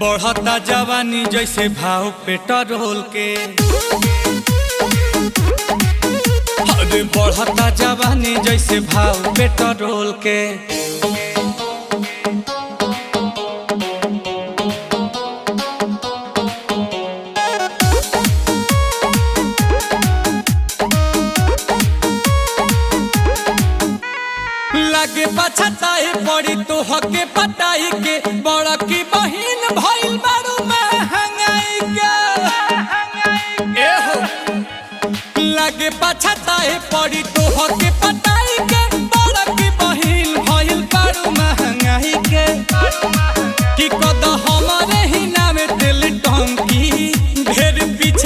बढ़ता जवानी जैसे भाव पेट्रोल के। अरे बढ़ता जवानी जैसे भाव पेट्रोल के। लागे पछताई पड़ी तो हके पटाई के, बड़ा की बहिन भइल बारू महंगाई के। ए हो लागे पछताई पड़ी तो हके